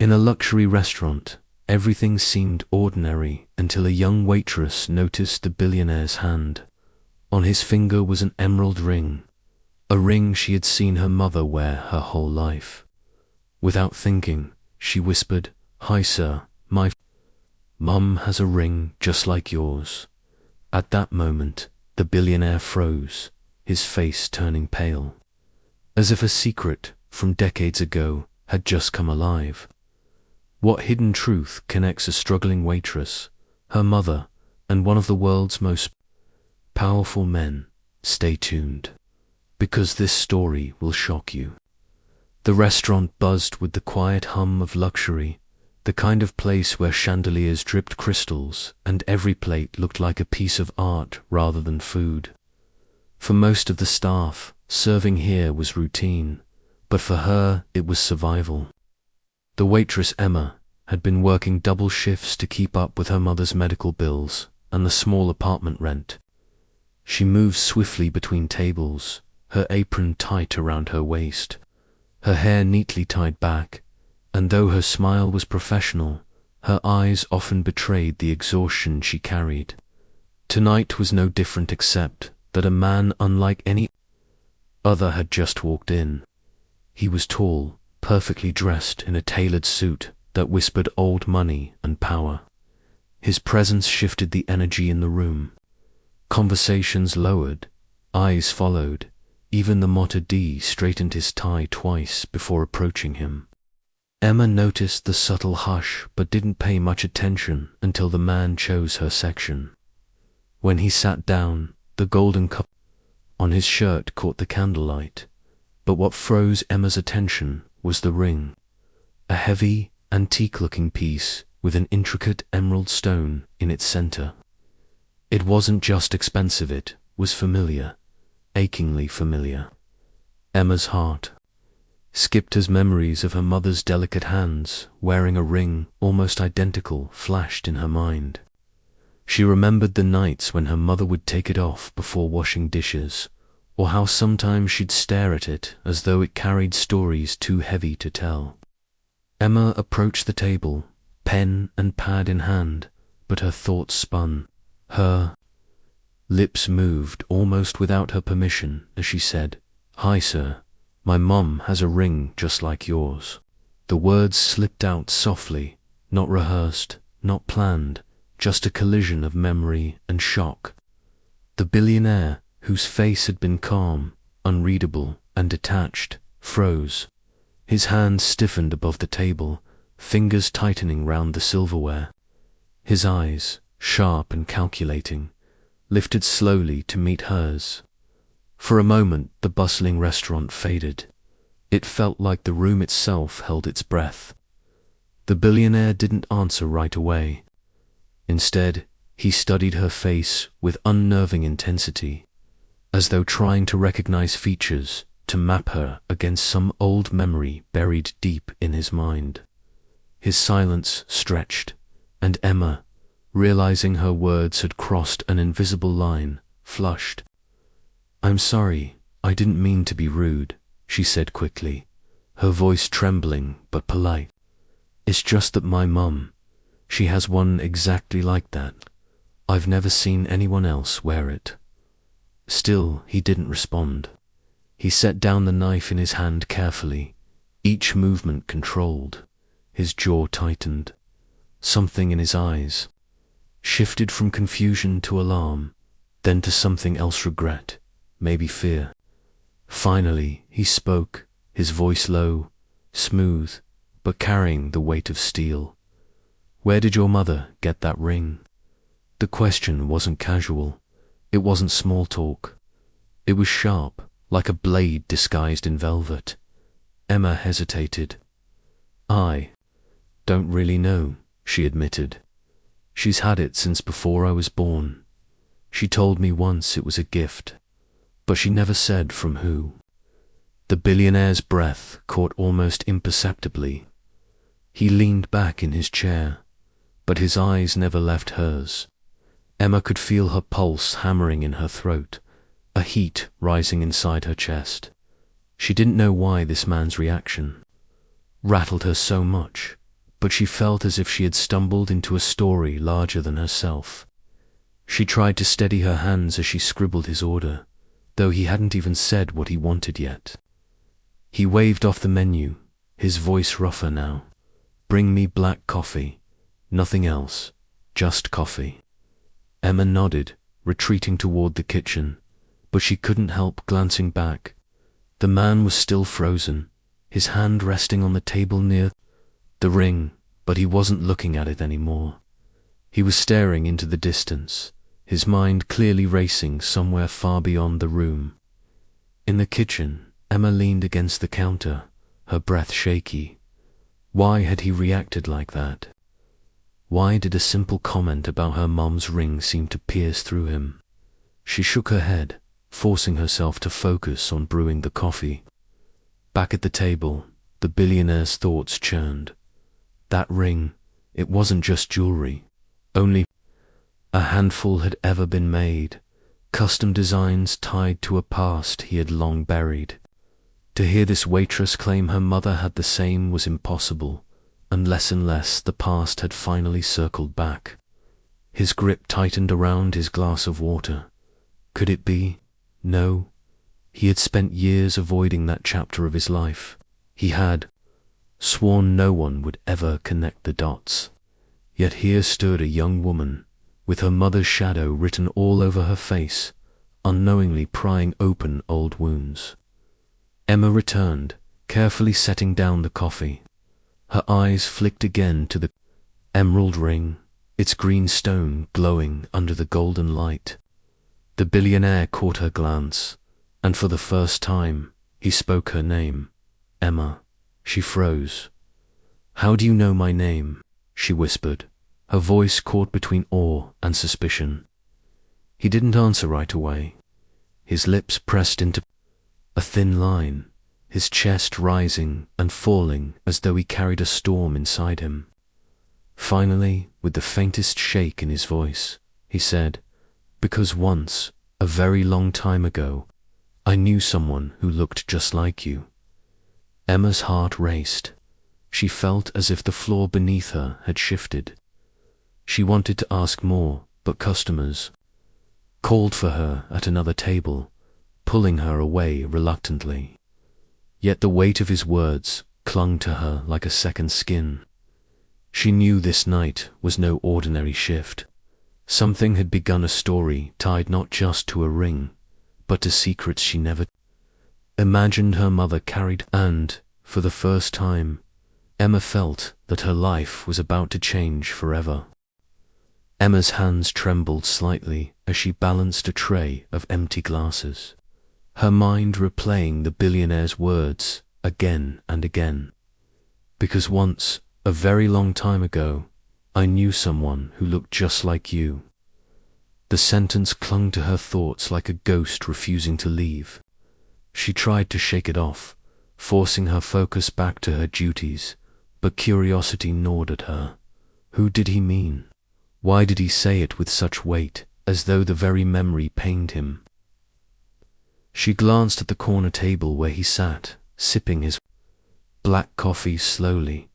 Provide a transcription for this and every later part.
In a luxury restaurant, everything seemed ordinary until a young waitress noticed the billionaire's hand. On his finger was an emerald ring, a ring she had seen her mother wear her whole life. Without thinking, she whispered, "Hi sir, my mum has a ring just like yours." At that moment, the billionaire froze, his face turning pale, as if a secret from decades ago had just come alive. What hidden truth connects a struggling waitress, her mother, and one of the world's most powerful men? Stay tuned, because this story will shock you. The restaurant buzzed with the quiet hum of luxury, the kind of place where chandeliers dripped crystals and every plate looked like a piece of art rather than food. For most of the staff, serving here was routine, but for her it was survival. The waitress Emma had been working double shifts to keep up with her mother's medical bills and the small apartment rent. She moved swiftly between tables, her apron tight around her waist, her hair neatly tied back, and though her smile was professional, her eyes often betrayed the exhaustion she carried. Tonight was no different except that a man unlike any other had just walked in. He was tall, perfectly dressed in a tailored suit that whispered old money and power. His presence shifted the energy in the room. Conversations lowered, eyes followed, even the maître d' straightened his tie twice before approaching him. Emma noticed the subtle hush but didn't pay much attention until the man chose her section. When he sat down, the golden cup on his shirt caught the candlelight, but what froze Emma's attention was the ring, a heavy, antique-looking piece with an intricate emerald stone in its center. It wasn't just expensive, it was familiar, achingly familiar. Emma's heart skipped as memories of her mother's delicate hands wearing a ring almost identical flashed in her mind. She remembered the nights when her mother would take it off before washing dishes, or how sometimes she'd stare at it as though it carried stories too heavy to tell. Emma approached the table, pen and pad in hand, but her thoughts spun. Her lips moved almost without her permission as she said, "Hi sir, my mum has a ring just like yours." The words slipped out softly, not rehearsed, not planned, just a collision of memory and shock. The billionaire, whose face had been calm, unreadable, and detached, froze. His hands stiffened above the table, fingers tightening round the silverware. His eyes, sharp and calculating, lifted slowly to meet hers. For a moment, the bustling restaurant faded. It felt like the room itself held its breath. The billionaire didn't answer right away. Instead, he studied her face with unnerving intensity, as though trying to recognize features, to map her against some old memory buried deep in his mind. His silence stretched, and Emma, realizing her words had crossed an invisible line, flushed. "I'm sorry, I didn't mean to be rude," she said quickly, her voice trembling but polite. "It's just that my mum, she has one exactly like that. I've never seen anyone else wear it." Still, he didn't respond. He set down the knife in his hand carefully, each movement controlled. His jaw tightened. Something in his eyes shifted from confusion to alarm, then to something else, regret, maybe fear. Finally, he spoke, his voice low, smooth, but carrying the weight of steel. "Where did your mother get that ring?" The question wasn't casual. It wasn't small talk. It was sharp, like a blade disguised in velvet. Emma hesitated. "I don't really know," she admitted. "She's had it since before I was born. She told me once it was a gift, but she never said from who." The billionaire's breath caught almost imperceptibly. He leaned back in his chair, but his eyes never left hers. Emma could feel her pulse hammering in her throat, a heat rising inside her chest. She didn't know why this man's reaction rattled her so much, but she felt as if she had stumbled into a story larger than herself. She tried to steady her hands as she scribbled his order, though he hadn't even said what he wanted yet. He waved off the menu, his voice rougher now. "Bring me black coffee. Nothing else. Just coffee." Emma nodded, retreating toward the kitchen, but she couldn't help glancing back. The man was still frozen, his hand resting on the table near the ring, but he wasn't looking at it anymore. He was staring into the distance, his mind clearly racing somewhere far beyond the room. In the kitchen, Emma leaned against the counter, her breath shaky. Why had he reacted like that? Why did a simple comment about her mom's ring seem to pierce through him? She shook her head, forcing herself to focus on brewing the coffee. Back at the table, the billionaire's thoughts churned. That ring, it wasn't just jewelry. Only a handful had ever been made, custom designs tied to a past he had long buried. To hear this waitress claim her mother had the same was impossible, and less the past had finally circled back. His grip tightened around his glass of water. Could it be? No. He had spent years avoiding that chapter of his life. He had sworn no one would ever connect the dots. Yet here stood a young woman, with her mother's shadow written all over her face, unknowingly prying open old wounds. Emma returned, carefully setting down the coffee. Her eyes flicked again to the emerald ring, its green stone glowing under the golden light. The billionaire caught her glance, and for the first time, he spoke her name. "Emma." She froze. "How do you know my name?" she whispered, her voice caught between awe and suspicion. He didn't answer right away. His lips pressed into a thin line, his chest rising and falling as though he carried a storm inside him. Finally, with the faintest shake in his voice, he said, "Because once, a very long time ago, I knew someone who looked just like you." Emma's heart raced. She felt as if the floor beneath her had shifted. She wanted to ask more, but customers called for her at another table, pulling her away reluctantly. Yet the weight of his words clung to her like a second skin. She knew this night was no ordinary shift. Something had begun, a story tied not just to a ring, but to secrets she never imagined her mother carried, and, for the first time, Emma felt that her life was about to change forever. Emma's hands trembled slightly as she balanced a tray of empty glasses, her mind replaying the billionaire's words again and again. "Because once, a very long time ago, I knew someone who looked just like you." The sentence clung to her thoughts like a ghost refusing to leave. She tried to shake it off, forcing her focus back to her duties, but curiosity gnawed at her. Who did he mean? Why did he say it with such weight, as though the very memory pained him? She glanced at the corner table where he sat, sipping his black coffee slowly,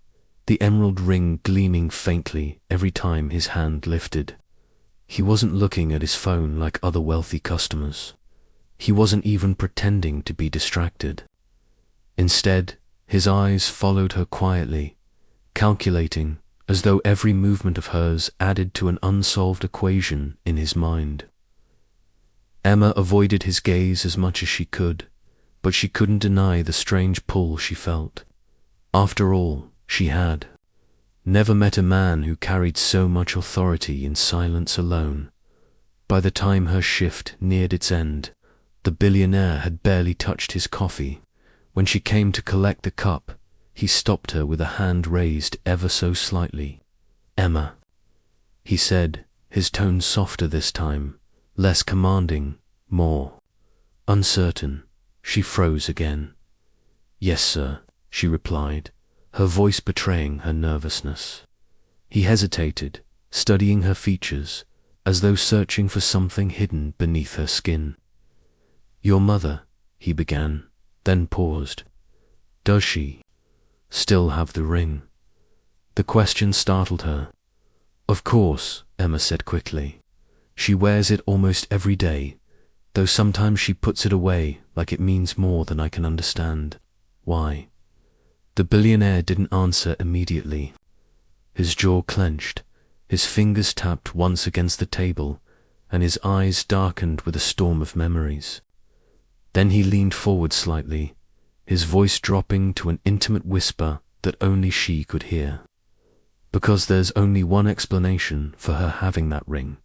the emerald ring gleaming faintly every time his hand lifted. He wasn't looking at his phone like other wealthy customers. He wasn't even pretending to be distracted. Instead, his eyes followed her quietly, calculating, as though every movement of hers added to an unsolved equation in his mind. Emma avoided his gaze as much as she could, but she couldn't deny the strange pull she felt. After all, she had never met a man who carried so much authority in silence alone. By the time her shift neared its end, the billionaire had barely touched his coffee. When she came to collect the cup, he stopped her with a hand raised ever so slightly. "Emma," he said, his tone softer this time, less commanding, more uncertain. She froze again. "Yes, sir," she replied, her voice betraying her nervousness. He hesitated, studying her features, as though searching for something hidden beneath her skin. "Your mother," he began, then paused. "Does she still have the ring?" The question startled her. Of course, Emma said quickly. She wears it almost every day, though sometimes she puts it away like it means more than I can understand. Why? The billionaire didn't answer immediately. His jaw clenched, his fingers tapped once against the table, and his eyes darkened with a storm of memories. Then he leaned forward slightly, his voice dropping to an intimate whisper that only she could hear. Because there's only one explanation for her having that ring.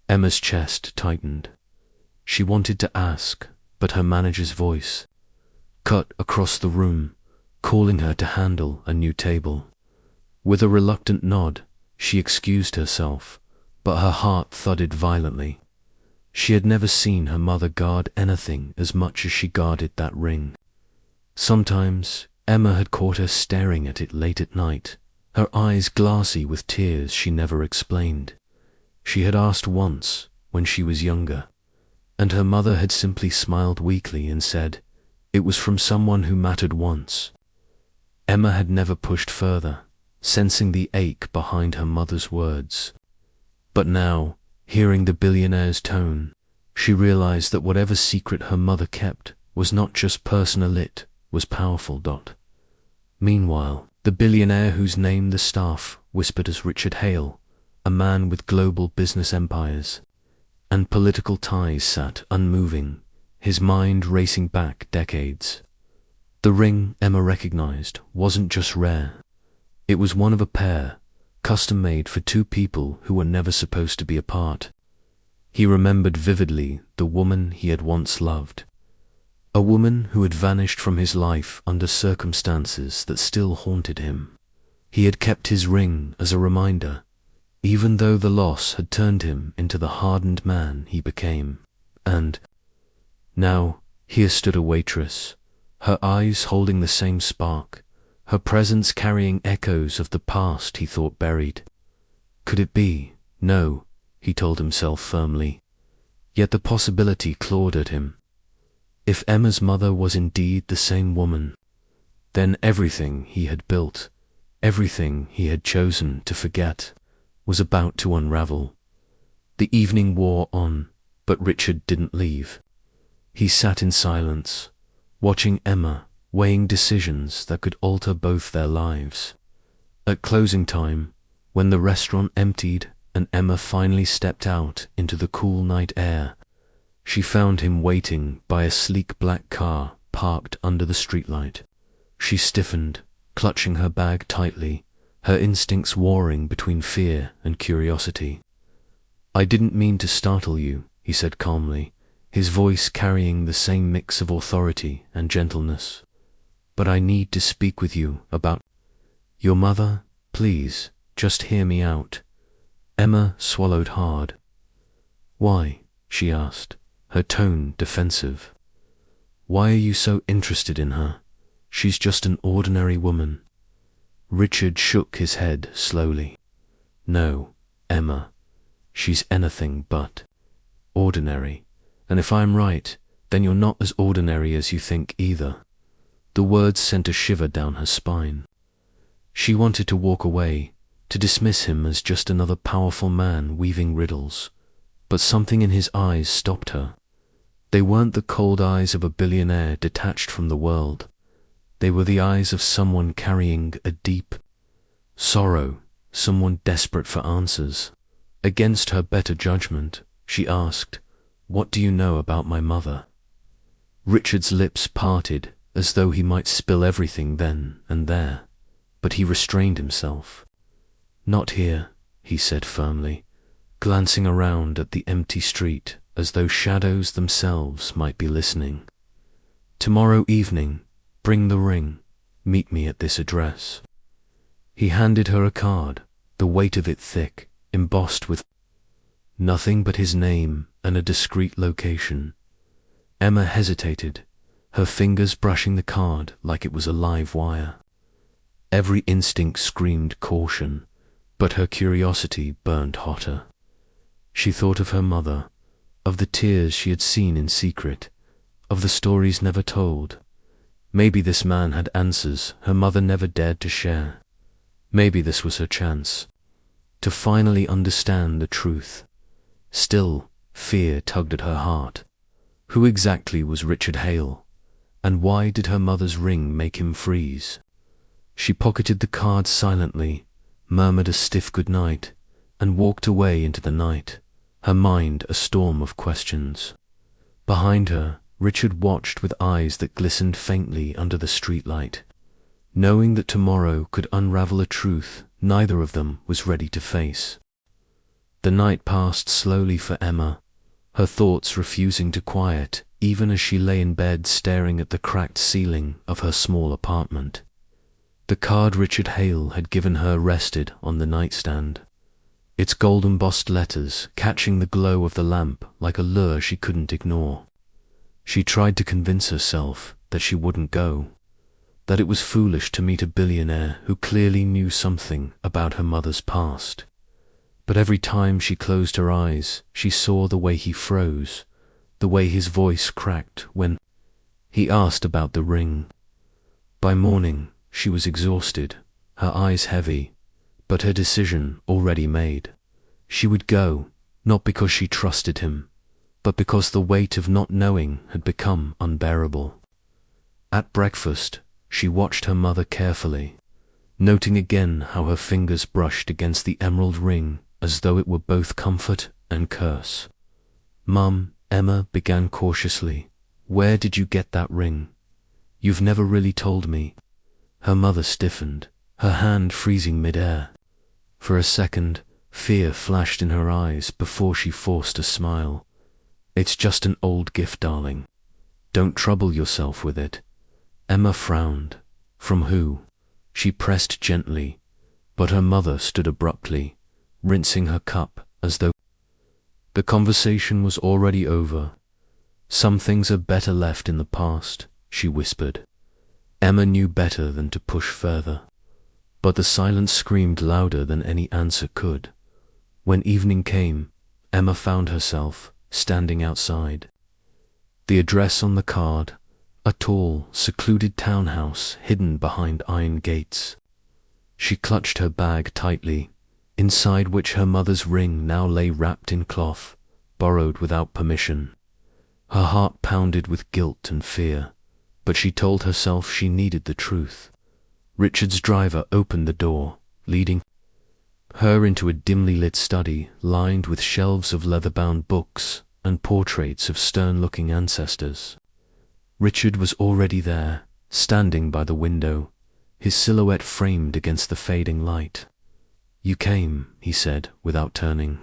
Emma's chest tightened. She wanted to ask, but her manager's voice cut across the room, calling her to handle a new table. With a reluctant nod, she excused herself, but her heart thudded violently. She had never seen her mother guard anything as much as she guarded that ring. Sometimes Emma had caught her staring at it late at night, her eyes glassy with tears she never explained. She had asked once, when she was younger, and her mother had simply smiled weakly and said, it was from someone who mattered once. Emma had never pushed further, sensing the ache behind her mother's words. But now, hearing the billionaire's tone, she realized that whatever secret her mother kept was not just personal, it was powerful. Meanwhile, the billionaire whose name the staff whispered as Richard Hale, a man with global business empires and political ties, sat unmoving, his mind racing back decades. The ring, Emma recognized, wasn't just rare. It was one of a pair, custom-made for two people who were never supposed to be apart. He remembered vividly the woman he had once loved, a woman who had vanished from his life under circumstances that still haunted him. He had kept his ring as a reminder, even though the loss had turned him into the hardened man he became. And now here stood a waitress, her eyes holding the same spark, her presence carrying echoes of the past he thought buried. Could it be? No, he told himself firmly. Yet the possibility clawed at him. If Emma's mother was indeed the same woman, then everything he had built, everything he had chosen to forget, was about to unravel. The evening wore on, but Richard didn't leave. He sat in silence, watching Emma, weighing decisions that could alter both their lives. At closing time, when the restaurant emptied and Emma finally stepped out into the cool night air, she found him waiting by a sleek black car parked under the streetlight. She stiffened, clutching her bag tightly, her instincts warring between fear and curiosity. I didn't mean to startle you, he said calmly, his voice carrying the same mix of authority and gentleness. But I need to speak with you about your mother. Please, just hear me out. Emma swallowed hard. Why? She asked, her tone defensive. Why are you so interested in her? She's just an ordinary woman. Richard shook his head slowly. No, Emma, she's anything but ordinary. And if I'm right, then you're not as ordinary as you think either. The words sent a shiver down her spine. She wanted to walk away, to dismiss him as just another powerful man weaving riddles, but something in his eyes stopped her. They weren't the cold eyes of a billionaire detached from the world. They were the eyes of someone carrying a deep sorrow, someone desperate for answers. Against her better judgment, she asked, "What do you know about my mother?" Richard's lips parted as though he might spill everything then and there, but he restrained himself. Not here, he said firmly, glancing around at the empty street as though shadows themselves might be listening. Tomorrow evening, bring the ring, meet me at this address. He handed her a card, the weight of it thick, embossed with nothing but his name and a discreet location. Emma hesitated, her fingers brushing the card like it was a live wire. Every instinct screamed caution, but her curiosity burned hotter. She thought of her mother, of the tears she had seen in secret, of the stories never told. Maybe this man had answers her mother never dared to share. Maybe this was her chance to finally understand the truth. Still, fear tugged at her heart. Who exactly was Richard Hale? And why did her mother's ring make him freeze? She pocketed the card silently, murmured a stiff goodnight, and walked away into the night, her mind a storm of questions. Behind her, Richard watched with eyes that glistened faintly under the streetlight. Knowing that tomorrow could unravel a truth neither of them was ready to face. The night passed slowly for Emma, her thoughts refusing to quiet, even as she lay in bed staring at the cracked ceiling of her small apartment. The card Richard Hale had given her rested on the nightstand, its gold-embossed letters catching the glow of the lamp like a lure she couldn't ignore. She tried to convince herself that she wouldn't go, that it was foolish to meet a billionaire who clearly knew something about her mother's past. But every time she closed her eyes, she saw the way he froze, the way his voice cracked when he asked about the ring. By morning, she was exhausted, her eyes heavy, but her decision already made. She would go, not because she trusted him, but because the weight of not knowing had become unbearable. At breakfast, she watched her mother carefully, noting again how her fingers brushed against the emerald ring as though it were both comfort and curse. "Mum," Emma began cautiously, "where did you get that ring? You've never really told me." Her mother stiffened, her hand freezing mid-air. For a second, fear flashed in her eyes before she forced a smile. "It's just an old gift, darling. Don't trouble yourself with it." Emma frowned. From who? She pressed gently, but her mother stood abruptly, rinsing her cup as though the conversation was already over. "Some things are better left in the past," she whispered. Emma knew better than to push further, but the silence screamed louder than any answer could. When evening came, Emma found herself standing outside. The address on the card, a tall, secluded townhouse hidden behind iron gates. She clutched her bag tightly, inside which her mother's ring now lay wrapped in cloth, borrowed without permission. Her heart pounded with guilt and fear, but she told herself she needed the truth. Richard's driver opened the door, leading her into a dimly lit study lined with shelves of leather-bound books and portraits of stern-looking ancestors. Richard was already there, standing by the window, his silhouette framed against the fading light. "You came," he said, without turning.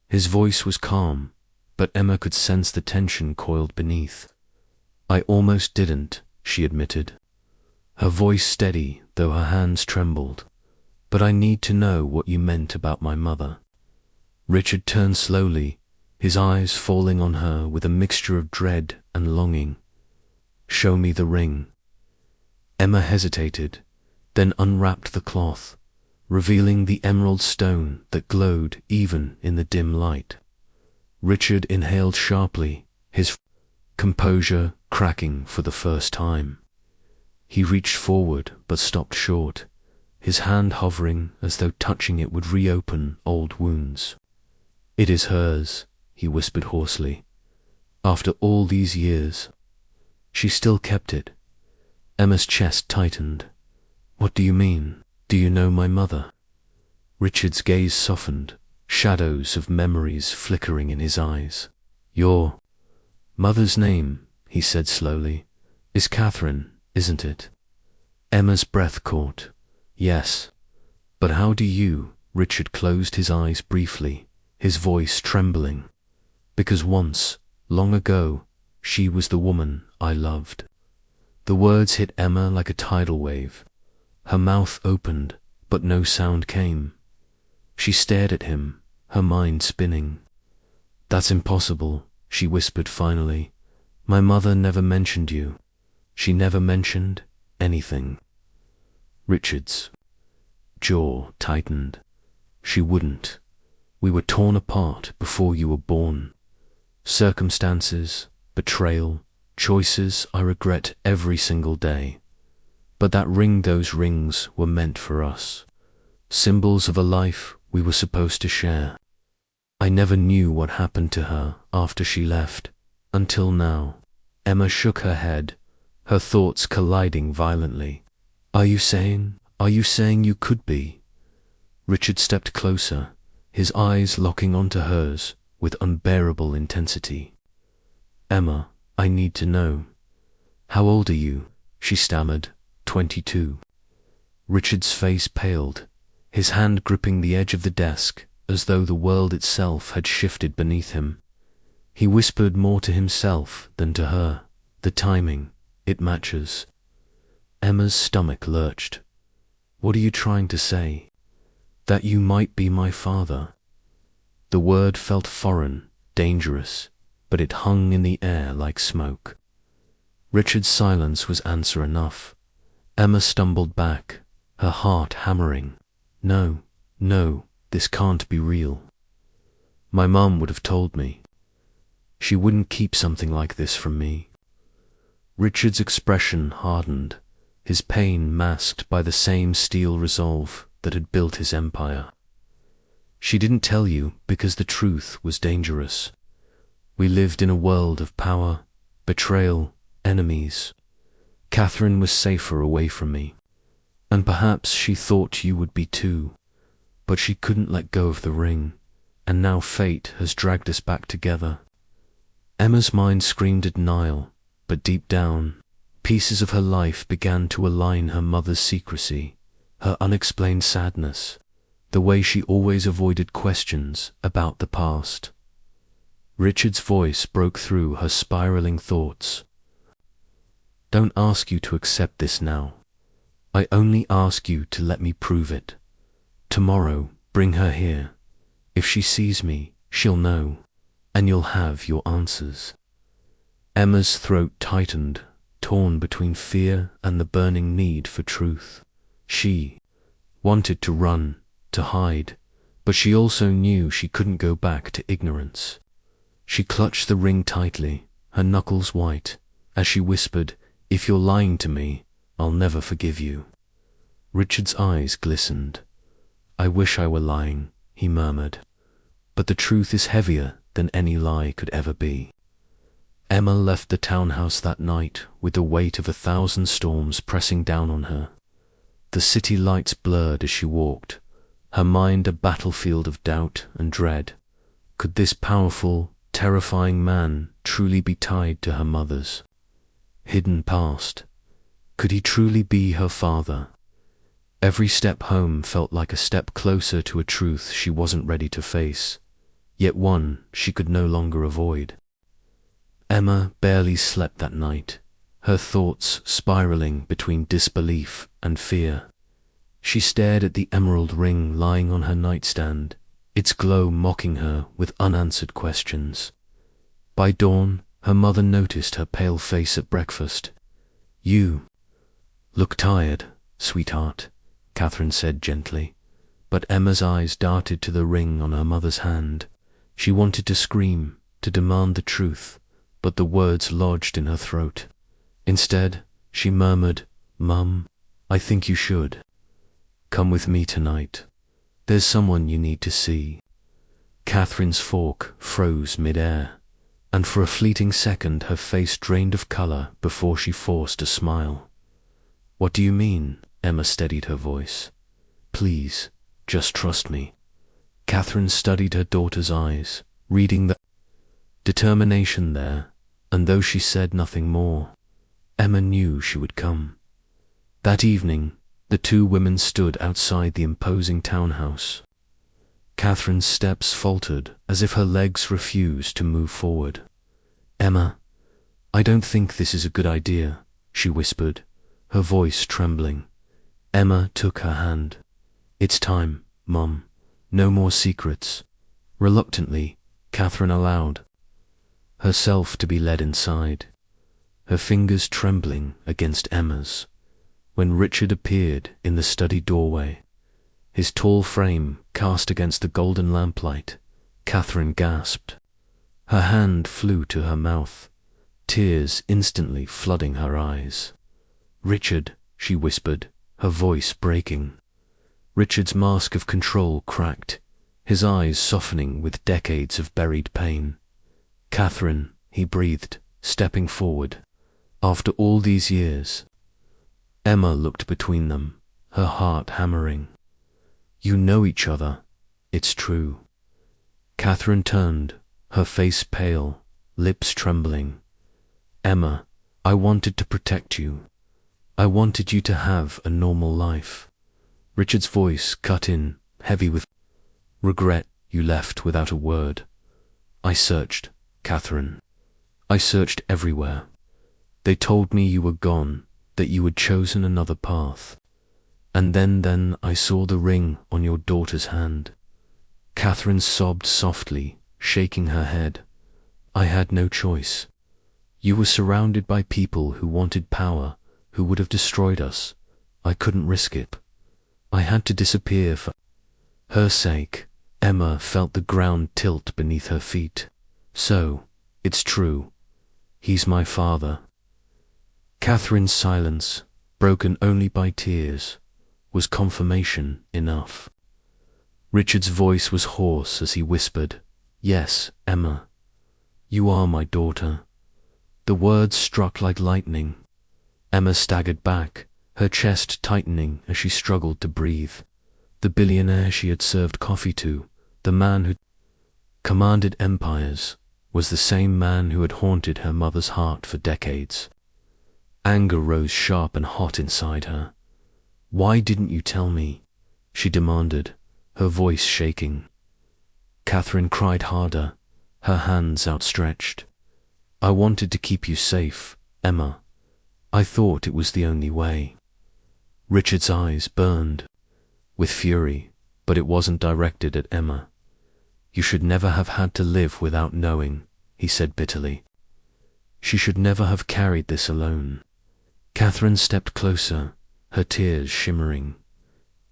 His voice was calm, but Emma could sense the tension coiled beneath. "I almost didn't," she admitted, her voice steady though her hands trembled. "But I need to know what you meant about my mother." Richard turned slowly, his eyes falling on her with a mixture of dread and longing. "Show me the ring." Emma hesitated, then unwrapped the cloth, revealing the emerald stone that glowed even in the dim light. Richard inhaled sharply, his composure cracking for the first time. He reached forward but stopped short, his hand hovering as though touching it would reopen old wounds. "It is hers," he whispered hoarsely. "After all these years." She still kept it. Emma's chest tightened. "What do you mean? Do you know my mother?" Richard's gaze softened, shadows of memories flickering in his eyes. "Your mother's name," he said slowly, "is Catherine, isn't it?" Emma's breath caught. "Yes. But how do you?" Richard closed his eyes briefly, his voice trembling. "Because once, long ago, she was the woman I loved." The words hit Emma like a tidal wave. Her mouth opened, but no sound came. She stared at him, her mind spinning. "That's impossible," she whispered finally. "My mother never mentioned you. She never mentioned anything." Richard's jaw tightened. "She wouldn't. We were torn apart before you were born. Circumstances, betrayal, choices I regret every single day. But that ring, those rings were meant for us. symbols of a life we were supposed to share. I never knew what happened to her after she left, until now. Emma shook her head, her thoughts colliding violently. Are you saying you could be? Richard stepped closer, his eyes locking onto hers with unbearable intensity. Emma, I need to know. How old are you? She stammered. 22. Richard's face paled, his hand gripping the edge of the desk as though the world itself had shifted beneath him. He whispered more to himself than to her. The timing, it matches. Emma's stomach lurched. What are you trying to say? That you might be my father? The word felt foreign, dangerous, but it hung in the air like smoke. Richard's silence was answer enough. Emma stumbled back, her heart hammering. No, this can't be real. My mum would have told me. She wouldn't keep something like this from me. Richard's expression hardened, his pain masked by the same steel resolve that had built his empire. She didn't tell you because the truth was dangerous. We lived in a world of power, betrayal, enemies. Catherine was safer away from me, and perhaps she thought you would be too, but she couldn't let go of the ring, and now fate has dragged us back together. Emma's mind screamed at denial, but deep down, pieces of her life began to align her mother's secrecy, her unexplained sadness, the way she always avoided questions about the past. Richard's voice broke through her spiraling thoughts. Don't ask you to accept this now. I only ask you to let me prove it. Tomorrow, bring her here. If she sees me, she'll know, and you'll have your answers. Emma's throat tightened, torn between fear and the burning need for truth. She wanted to run, to hide, but she also knew she couldn't go back to ignorance. She clutched the ring tightly, her knuckles white, as she whispered, "If you're lying to me, I'll never forgive you." Richard's eyes glistened. "I wish I were lying," he murmured, "but the truth is heavier than any lie could ever be." Emma left the townhouse that night with the weight of 1,000 storms pressing down on her. The city lights blurred as she walked, her mind a battlefield of doubt and dread. Could this powerful, terrifying man truly be tied to her mother's hidden past? Could he truly be her father? Every step home felt like a step closer to a truth she wasn't ready to face, yet one she could no longer avoid. Emma barely slept that night, her thoughts spiraling between disbelief and fear. She stared at the emerald ring lying on her nightstand, its glow mocking her with unanswered questions. By dawn, her mother noticed her pale face at breakfast. "You look tired, sweetheart," Catherine said gently, but Emma's eyes darted to the ring on her mother's hand. She wanted to scream, to demand the truth, but the words lodged in her throat. Instead, she murmured, "Mum, I think you should. Come with me tonight. There's someone you need to see." Catherine's fork froze mid-air, and for a fleeting second her face drained of colour before she forced a smile. "What do you mean?" Emma steadied her voice. "Please, just trust me." Catherine studied her daughter's eyes, reading the determination there, and though she said nothing more, Emma knew she would come. That evening, the two women stood outside the imposing townhouse. Catherine's steps faltered as if her legs refused to move forward. "Emma, I don't think this is a good idea," she whispered, her voice trembling. Emma took her hand. "It's time, Mum. No more secrets." Reluctantly, Catherine allowed herself to be led inside, her fingers trembling against Emma's. When Richard appeared in the study doorway, his tall frame cast against the golden lamplight, Catherine gasped. Her hand flew to her mouth, tears instantly flooding her eyes. "Richard," she whispered, her voice breaking. Richard's mask of control cracked, his eyes softening with decades of buried pain. "Catherine," he breathed, stepping forward. "After all these years." Emma looked between them, her heart hammering. "You know each other. It's true." Catherine turned, her face pale, lips trembling. "Emma, I wanted to protect you. I wanted you to have a normal life." Richard's voice cut in, heavy with regret. "You left without a word. I searched, Catherine. I searched everywhere. They told me you were gone, that you had chosen another path. And then I saw the ring on your daughter's hand." Catherine sobbed softly, shaking her head. "I had no choice. You were surrounded by people who wanted power, who would have destroyed us. I couldn't risk it. I had to disappear for her sake." Emma felt the ground tilt beneath her feet. "So, it's true. He's my father." Catherine's silence, broken only by tears, was confirmation enough. Richard's voice was hoarse as he whispered, "Yes, Emma, you are my daughter." The words struck like lightning. Emma staggered back, her chest tightening as she struggled to breathe. The billionaire she had served coffee to, the man who commanded empires, was the same man who had haunted her mother's heart for decades. Anger rose sharp and hot inside her. "Why didn't you tell me?" she demanded, her voice shaking. Catherine cried harder, her hands outstretched. "I wanted to keep you safe, Emma. I thought it was the only way." Richard's eyes burned with fury, but it wasn't directed at Emma. "You should never have had to live without knowing," he said bitterly. "She should never have carried this alone." Catherine stepped closer, her tears shimmering.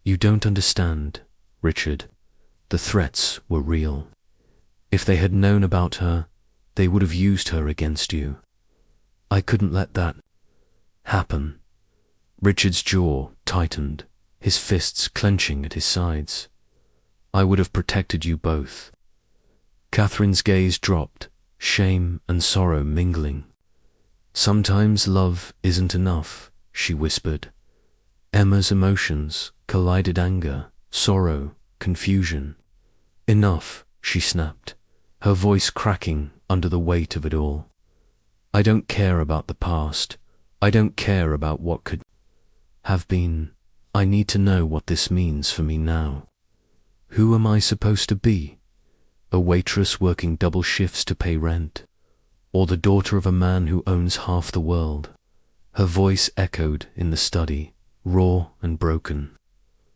"You don't understand, Richard. The threats were real. If they had known about her, they would have used her against you. I couldn't let that happen." Richard's jaw tightened, his fists clenching at his sides. "I would have protected you both." Catherine's gaze dropped, shame and sorrow mingling. "Sometimes love isn't enough," she whispered. Emma's emotions collided: anger, sorrow, confusion. "Enough," she snapped, her voice cracking under the weight of it all. "I don't care about the past. I don't care about what could have been. I need to know what this means for me now. Who am I supposed to be? A waitress working double shifts to pay rent? Or the daughter of a man who owns half the world?" Her voice echoed in the study, raw and broken.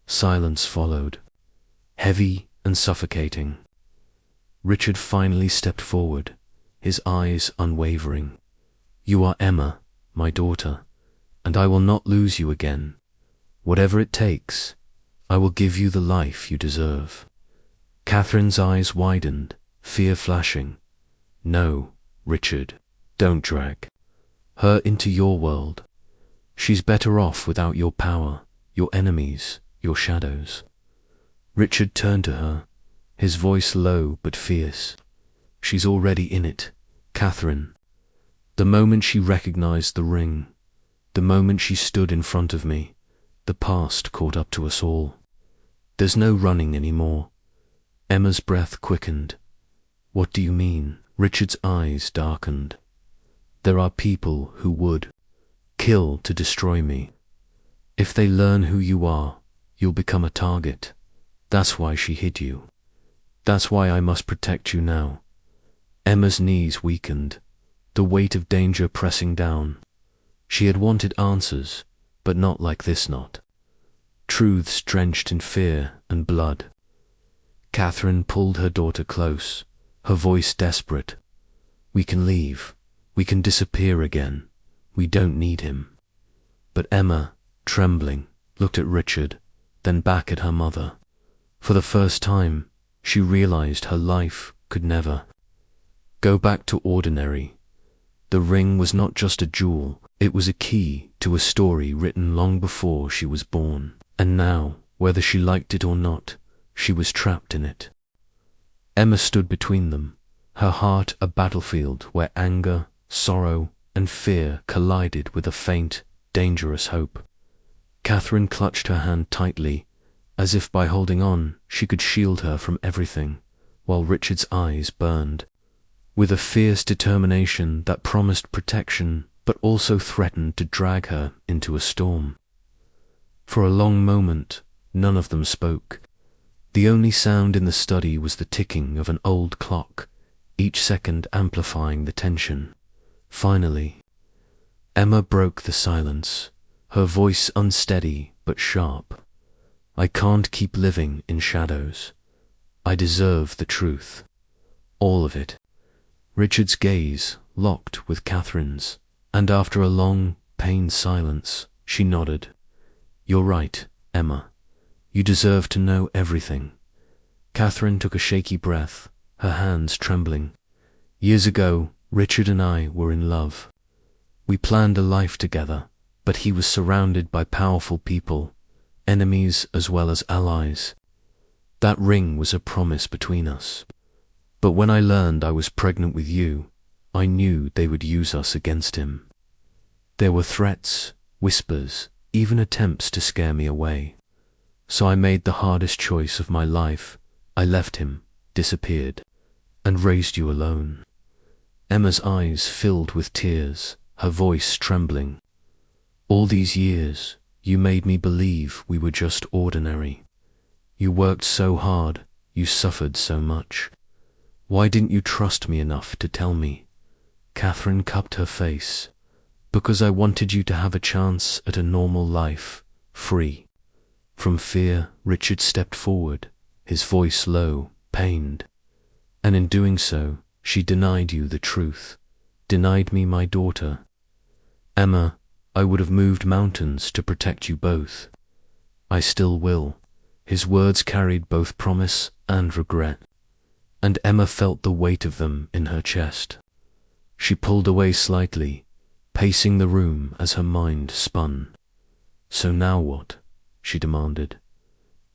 Silence followed, heavy and suffocating. Richard finally stepped forward, his eyes unwavering. "You are Emma, my daughter, and I will not lose you again. Whatever it takes, I will give you the life you deserve." Catherine's eyes widened, fear flashing. "No, Richard, don't drag her into your world. She's better off without your power, your enemies, your shadows." Richard turned to her, his voice low but fierce. "She's already in it, Catherine. The moment she recognized the ring, the moment she stood in front of me, the past caught up to us all. There's no running anymore." Emma's breath quickened. "What do you mean?" Richard's eyes darkened. "There are people who would kill to destroy me. If they learn who you are, you'll become a target. That's why she hid you. That's why I must protect you now." Emma's knees weakened, the weight of danger pressing down. She had wanted answers, but not like this knot. Truths drenched in fear and blood. Catherine pulled her daughter close, her voice desperate. "We can leave. We can disappear again. We don't need him." But Emma, trembling, looked at Richard, then back at her mother. For the first time, she realized her life could never go back to ordinary. The ring was not just a jewel, it was a key to a story written long before she was born. And now, Whether she liked it or not, she was trapped in it. Emma stood between them, her heart a battlefield where anger, sorrow, and fear collided with a faint, dangerous hope. Catherine clutched her hand tightly, as if by holding on she could shield her from everything, while Richard's eyes burned with a fierce determination that promised protection but also threatened to drag her into a storm. For a long moment, none of them spoke. The only sound in the study was the ticking of an old clock, each second amplifying the tension. Finally, Emma broke the silence, her voice unsteady but sharp. "I can't keep living in shadows. I deserve the truth. All of it." Richard's gaze locked with Catherine's, and after a long, pained silence, she nodded. "You're right, Emma. You deserve to know everything." Catherine took a shaky breath, her hands trembling. "Years ago, Richard and I were in love. We planned a life together, but he was surrounded by powerful people, enemies as well as allies. That ring was a promise between us. But when I learned I was pregnant with you, I knew they would use us against him. There were threats, whispers, even attempts to scare me away. So I made the hardest choice of my life. I left him, disappeared, and raised you alone." Emma's eyes filled with tears, her voice trembling. "All these years, you made me believe we were just ordinary. You worked so hard, you suffered so much. Why didn't you trust me enough to tell me?" Catherine cupped her face. "Because I wanted you to have a chance at a normal life, free." From fear, Richard stepped forward, his voice low, pained. "And in doing so, she denied you the truth, denied me my daughter. Emma, I would have moved mountains to protect you both. I still will." His words carried both promise and regret, and Emma felt the weight of them in her chest. She pulled away slightly, pacing the room as her mind spun. "So now what?" she demanded.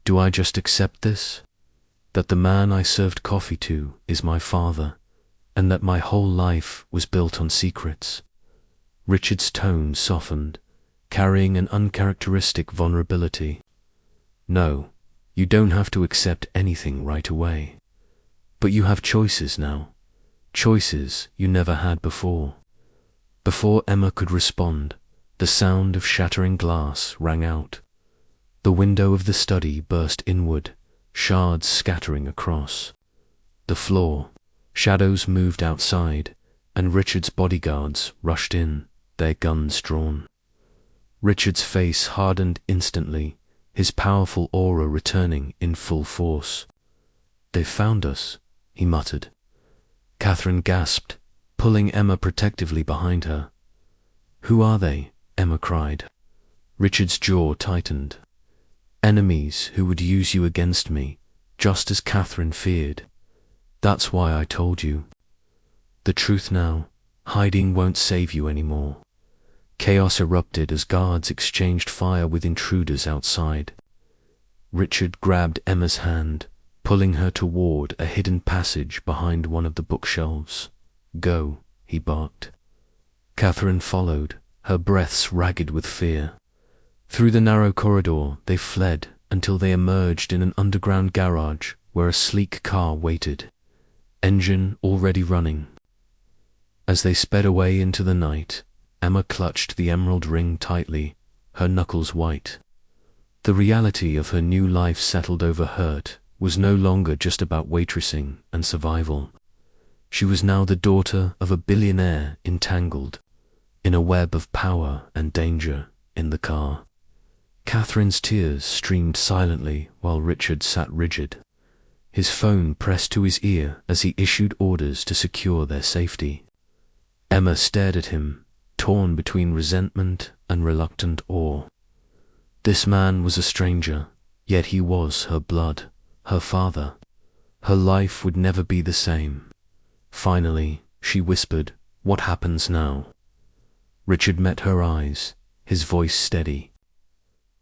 "Do I just accept this? That the man I served coffee to is my father, and that my whole life was built on secrets?" Richard's tone softened, carrying an uncharacteristic vulnerability. "No, you don't have to accept anything right away. But you have choices now, choices you never had before." Before Emma could respond, the sound of shattering glass rang out. The window of the study burst inward, shards scattering across the floor. Shadows moved outside, and Richard's bodyguards rushed in, their guns drawn. Richard's face hardened instantly, his powerful aura returning in full force. "They've found us," he muttered. Catherine gasped, pulling Emma protectively behind her. "Who are they?" Emma cried. Richard's jaw tightened. "Enemies who would use you against me, just as Catherine feared. That's why I told you. The truth now, hiding won't save you anymore." Chaos erupted as guards exchanged fire with intruders outside. Richard grabbed Emma's hand, pulling her toward a hidden passage behind one of the bookshelves. "Go," he barked. Catherine followed, her breaths ragged with fear. Through the narrow corridor they fled until they emerged in an underground garage where a sleek car waited, engine already running. As they sped away into the night, Emma clutched the emerald ring tightly, her knuckles white. The reality of her new life settled over hurt was no longer just about waitressing and survival. She was now the daughter of a billionaire entangled in a web of power and danger in the car. Catherine's tears streamed silently while Richard sat rigid, his phone pressed to his ear as he issued orders to secure their safety. Emma stared at him, torn between resentment and reluctant awe. This man was a stranger, yet he was her blood, her father. Her life would never be the same. Finally, she whispered, "What happens now?" Richard met her eyes, his voice steady.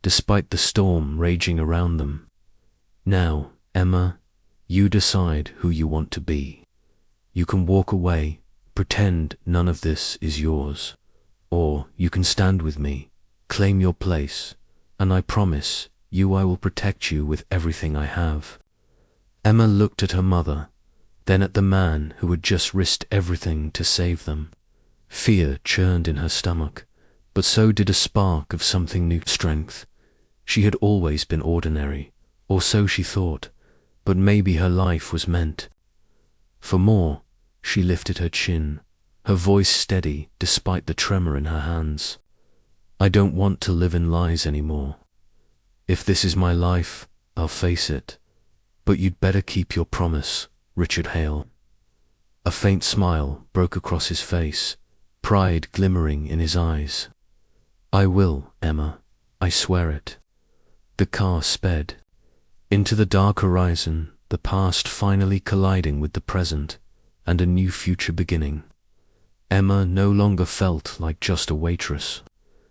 despite the storm raging around them. Now, Emma, you decide who you want to be. You can walk away, pretend none of this is yours. Or you can stand with me, claim your place, and I promise you I will protect you with everything I have. Emma looked at her mother, then at the man who had just risked everything to save them. Fear churned in her stomach, but so did a spark of something new. Strength. She had always been ordinary, or so she thought, but maybe her life was meant for more. She lifted her chin, her voice steady despite the tremor in her hands. I don't want to live in lies anymore. If this is my life, I'll face it. But you'd better keep your promise, Richard Hale. A faint smile broke across his face, pride glimmering in his eyes. I will, Emma, I swear it. The car sped into the dark horizon, the past finally colliding with the present, and a new future beginning. Emma no longer felt like just a waitress.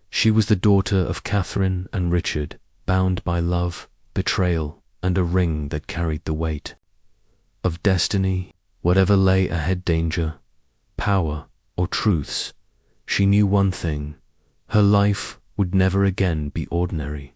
She was the daughter of Catherine and Richard, bound by love, betrayal, and a ring that carried the weight of destiny. Whatever lay ahead, danger, power, or truths, she knew one thing: her life would never again be ordinary.